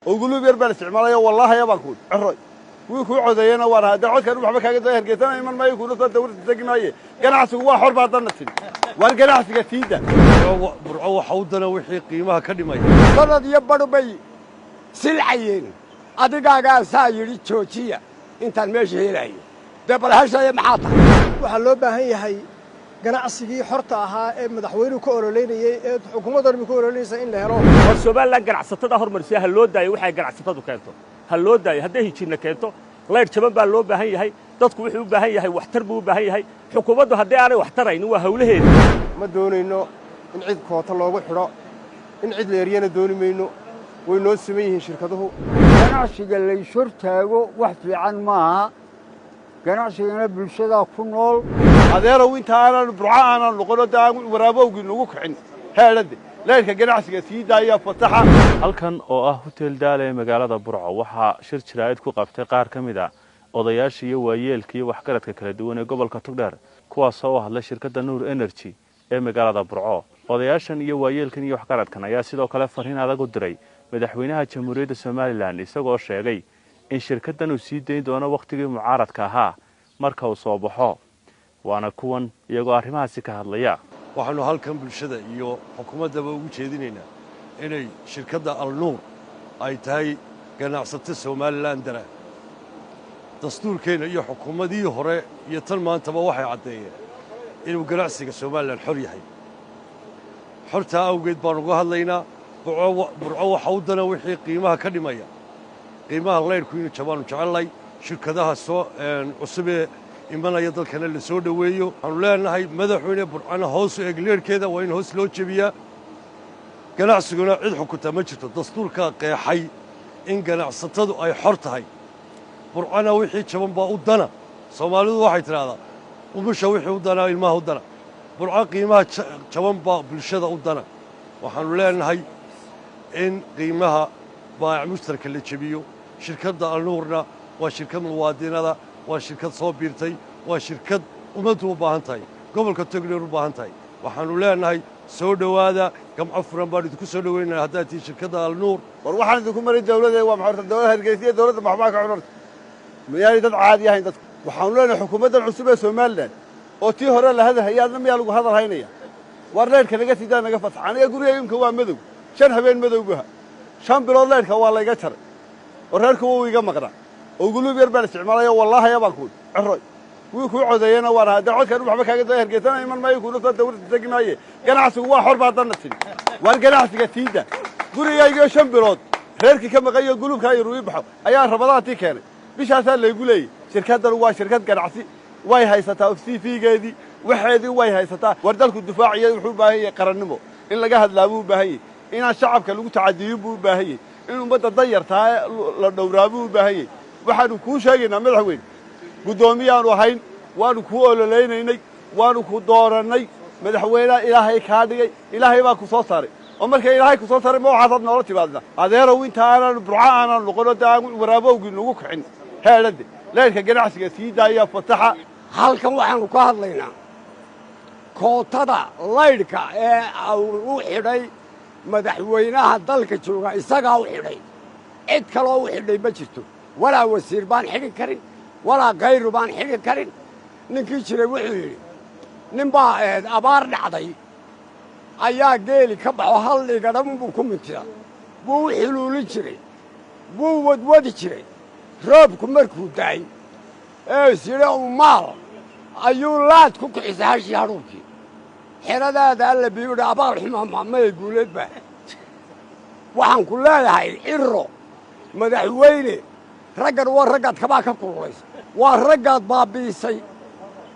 وقولوا بيربل استعمالية والله يا باكون عروي ويكون عذينا وراها دعوت كانوا محبك هذا ظاهر جيتنا إيمان ما يكونوا صار دورة الزجماية جناح سوا حرب هذا النسل والجناح سكتيدا برعوا حودنا وحي قيمها كلمة صارت يبرو بي سلعين أديكا سايري تشوشيا أنت الماشي هلاي دبل هالشيء محاطة وحلو هي ganacsigii xorta ahaa ee madaxweynuhu ka ololeynayay ee xukuumaddu ku ololeynaysa in la helo Soomaaliya ganacsatada hormarsiya hal loo daayo waxay ganacsatadu keento hal loo daayo haday hijina keento leer jaban baa loo baahan yahay dadku wuxuu u baahan yahay waxtar buu u baahan yahay xukuumaddu haday aanay waxtarayn waa hawlaheeda ma doonayno in cid koota loogu xiro in cid leeriyana doonimayno way noo sameeyeen shirkaduhu ganacsiga la shortaago wax fiican maaha ganacsigana bulshada ku nool هذا وين أنا برعانا نقول ده ورابوجي نوقعن هذا لكن جناح سيدا يا فتحة halkan oo ah hotel daale magaalada Burco waxa shir jiraayad ku qabtay qaar kamid ah odayaasha iyo waayeelka iyo waxgaradka kala duwan ee gobolka Togdheer kuwaas oo hadla shirkadda Noor Energy ee magaalada Burco odayaashan iyo waayeelkan iyo waxgaradkan ayaa sidoo kale fariin adag u diray madaxweynaha Jamhuuriyadda Soomaaliland isagoo sheegay in shirkaddan uu sii deyn doono waqtigii mucaaradka ahaa marka uu soo baxo waana kuwan iyagoo arrimahaasi ka hadlaya waxaanu halkan bulshada iyo xukuumadaba ugu jeedinaynaa inay shirkadda Al-Nuur ay tahay ganacsato Soomaaliland dara dastuurkeena iyo xukuumadii hore iyo tan maantaba waxay cadeeyeen inuu ganacsiga Soomaaliland xor yahay xorta awgeed baan uga hadlaynaa burco waxa uu dana wixii qiimaha ka dhimaya qiimaha leerku inuu jabaan jecelay shirkadaha soo cusubee imanaya dalkana la soo dhaweeyo waxaanu leenahay madaxweyne burcana hoos u egleerkeeda waa in hoos loo jebiyaa ganacsiguna cid xukunta ma jirto dastuurka qeexay in ganacsatadu ay xor tahay burcana wixii jaban baa u dana Soomaalidu waxay tiraahdaa umusha wixii u dana ilmaha u dana burca qiimaha jaban baa bulshada u dana waxaanu leenahay in qiimaha baayac mushtarka la jebiyo shirkadda Al-Nuurna waa shirkad muwaadinada waa shirkad soo biirtay waa shirkad ummaddu u baahan tahay gobolka Togdheer u baahan tahay waxaanu leenahay soo dhawaada gamco furan baan idinku soo dhaweynaa hadda tii shirkadda Al-Nuur war waxaan idinku maray dawladda waa maxay dawladda hargeysa dawladda maxbaa ka cunur miyaanay dad caadi ahayn dad waxaanu leenahay xukuumadda cusub ee Soomaaliland oo tii hore la hadalhayaadna miyaa lagu hadal haynaya war leerka naga sidaa naga fasax aniga guriga imka waa madow shan habeen madowgaha shan bilood leerka waa la iga jaray wareerku wuu iga maqnaa وقولوا بيربل استعمالية والله يا باكون عروي ويكون عذينا وراها دعوت كانوا محبك هذا ظاهر جيتنا إيمان ما يكونوا صار دورة الزجماية جناح سوا حرب هذا النسل والجناح سكتيدا قولوا يا يجوا شنبرود غيرك كم غير يقولوا كاير ويبحوا أيام رمضان تكان مش هذا اللي يقول لي شركات دروا شركات جناحسي واي هاي ستا في جدي وحدي واي هاي ستا وردلك الدفاعية وحبها هي قرنمو إن لقاهد لابو بهي إن الشعب كلو تعديبو بهي إنه بدأ ضير تها لدورابو بهي waxaanu ku sheegaynaa madaxweyne gudoomiyaanu ahayn waanu ku ololeynay waanu ku dooranay madaxweynaha ilaahay ka dhigay ilaahay baa ku soo saaray oo markay ilaahay ku soo saaray ma waxaad nolol tibaadna adeero inta aanan burcaana noqon daa waraabowgi nagu kicin heelade leerka ganacsiga siida ya fataxa halkan waxaanu ka hadlaynaa kootada leerka ee uu xidhay madaxweynaha dalka jooga isaga uu xidhay cid kale oo xidhay ma jirto ولا وزير بان حقن كرين ولا غير بان حقن كرين نكي جيري wuxuu yiri ninba abaar dhacday ayaa geeli ka baxo hal dhigadam buu ku mintida buu xilulin jiray buu wadwadi jiray roobku markuu daay sida maal ayuu laad ku kicisa hashi haruubki xiradaada alla biyo abaar xumaa ma guuleed ba waxaan ku leeyahay irro madaxweyne raggan waa raggaad kabaa ka kululays waa raggaad baabiisay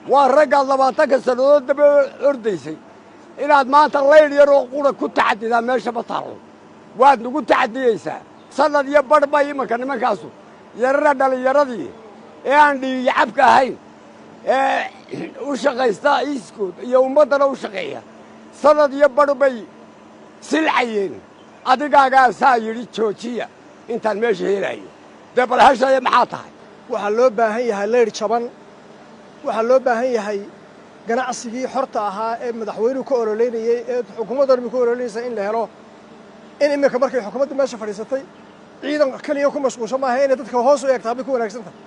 waa raggaad 20 sanadood daba ordaysay inaad maanta leyl yar oo qura ku tacadidaa meesha ma taalo waad nagu tacadiyaysaa sanad iyo badhba imanka nimankaasu yarana dhalinyaradii ee aan dhiyacabka ahayn ee u shaqaysta iskood iyo ummadana u shaqeeya sanad iyo badhbay silcayeen adigaagaa saa yidhi joojiya intaan meesha helayo دبل هالشيء محاطة waxa loo baahan yahay leer jaban waxa loo baahan yahay ganacsigii xorta ahaa ee madaxweynuhu ka ololeynayay ee xukuumaddu ku ololeynaysa in la helo in imika markay xukuumaddu meesha fadhiisatay ciidan kaliya ku mashquulshan maaha inay dadka hoos u eegtaa bay ku wanaagsan tahay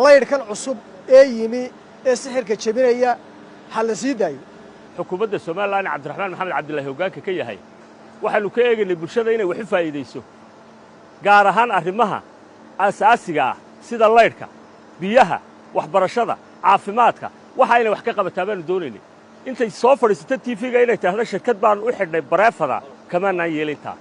laydhkan cusub ee yimi ee sixirka jebinaya ha la sii daayo xukuumadda somalilan cabdiraxmaan maxamed cabdilaahi hoggaanka ka yahay waxaannu ka eegaynay bulshada inay wax u faa'iidayso gaar ahaan arrimaha aasaasiga ah sida laydhka biyaha waxbarashada caafimaadka waxa inay wax ka qabataa baannu doonaynay intay soo fadhiisato tiifiga inay tahdo shirkad baannu u xidhnay bareefada kamaanaan yeelintaa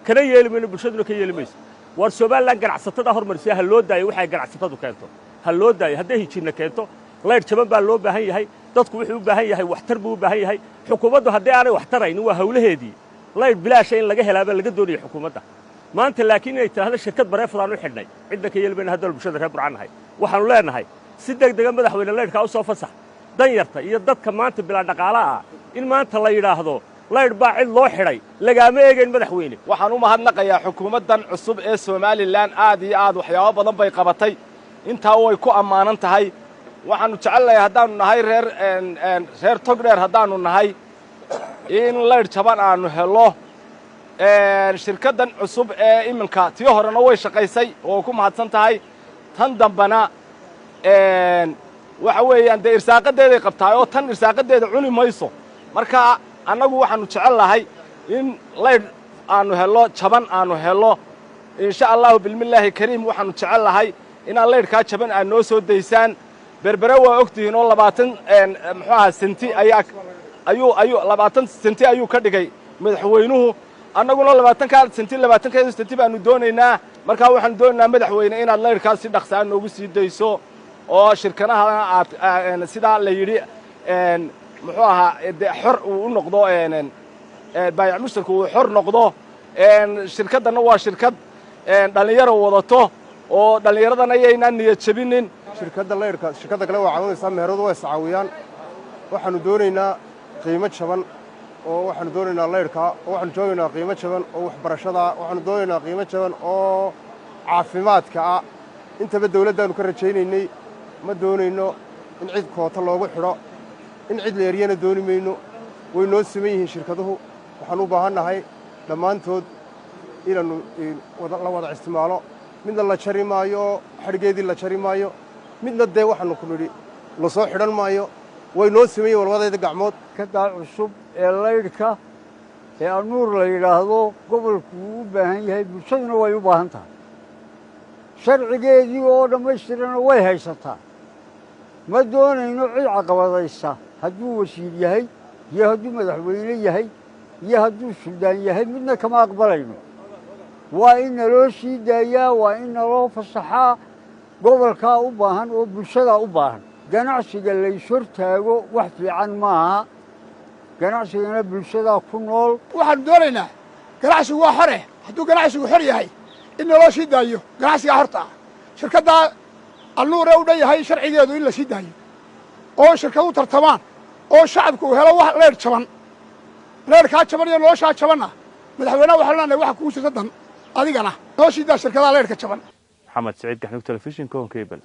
kana yeeli mayno bulshaduna ka yeeli mayso war somalilan ganacsatada hormarisiya ha loo daayo waxay ganacsatadu keento ha loo daayo hadday hijinna keento laydh jaban baa loo baahan yahay dadku wuxuu u baahan yahay waxtar buu u baahan yahay xukuumaddu haddii aanay wax taraynin waa hawlaheedii laydh bilaasha in laga helaabaa laga doonaya xukuumadda maanta laakiin inay tidhaahdo shirkad bareefadaan u xidhnay cidna ka yeeli mayno haddaan bulshada reer burcan nahay waxaannu leenahay si degdega madaxweyne laydhkaa u soo fasax danyarta iyo dadka maanta bilaa dhaqaalaha ah in maanta la yidhaahdo laydh baa cid loo xidhay lagaama eegayn madaxweyne waxaan u mahadnaqayaa xukuumaddan cusub ee somalilan aad iyo aad waxyaabo badan bay qabatay intaa way ku ammaanan tahay waxaannu jecelnahay haddaannu nahay reer togdheer haddaannu nahay in laydh jaban aannu helo shirkaddan cusub ee iminka tii horena way shaqaysay oo ku mahadsan tahay tan dambana waxa weeyaan dee irsaaqadeeday qabtaay oo tan irsaaqadeeda cuni mayso marka annagu waxaannu jecel lahay in laydh aannu helo jaban aannu helo insha allahu bilmillaahi kariim waxaannu jecel lahay inaad laydhkaa jaban aad noo soo daysaan berbere waa og tihiin oo 20 muxuu ahaa senti ayuu 20 senti ayuu ka dhigay madaxweynuhu annaguna 20 senti baannu doonaynaa markaa waxaannu doonaynaa madaxweyne inaad laydhkaas si dhaqsaa noogu sii dayso oo shirkanahana aad sidaa la yidhi muxuu ahaa dee xor uu u noqdo baayac mushtarku uu xor noqdo shirkaddanna waa shirkad dhallinyaro wadato oo dhallinyaradana yaynaan niyad jebinin shirkadda laydhka shirkadda kale waa caawinaysaa meheradu waa iscaawiyaan waxaannu doonaynaa qiimo jaban oo waxaannu doonaynaa laydhka oo waxaannu joogaynaa qiimo jaban oo waxbarashada waxaannu doonaynaa qiimo jaban oo caafimaadka ah intaba dawladdaannu ka rajaynaynay ma doonayno in cid koota loogu xidho in cid leeryana dooni mayno way noo siman yihiin shirkaduhu waxaan u baahannahay dhammaantood inaannu la wada isticmaalo midna la jari maayo xadhgeedii la jari maayo midna dee waxaannu ku nidhi la soo xidhan maayo way noo siman yihin walbadayda gacmood shirkaddaa cusub ee laydhka ee anuur la yidhaahdo gobolku wuu u baahan yahay bulshaduna way u baahan tahay sharcigeedii oo dhammaystirana way haysataa ma doonayno cid caqabadaysa hadduu wasiir yahay iyo hadduu madaxweyne yahay iyo hadduu suldaan yahay midna kama aqbalayno waa in naloo sii daayaa waa in naloo fasaxaa gobolkaa u baahan oo bulshadaa u baahan ganacsiga layshor taago wax fiican maaha ganacsigana bulshadaa ku nool waxaannu doonaynaa ganacsigu waa xore hadduu ganacsigu xor yahay in naloo sii daayo ganacsigaa horta ah shirkaddaa alnuure u dhan yahay sharcigeedu in la sii daayo oo shirkadu tartamaan oo shacabku uu helo wax leydh jaban leydhkaa jaban iyo noloshaa jabanna madaxweynaha waxaan leenahay waxa kugu jirta dan adigana noo sii daa shirkadaha leydhka jaban maxamed saciid gaxnug telefishinka honkebel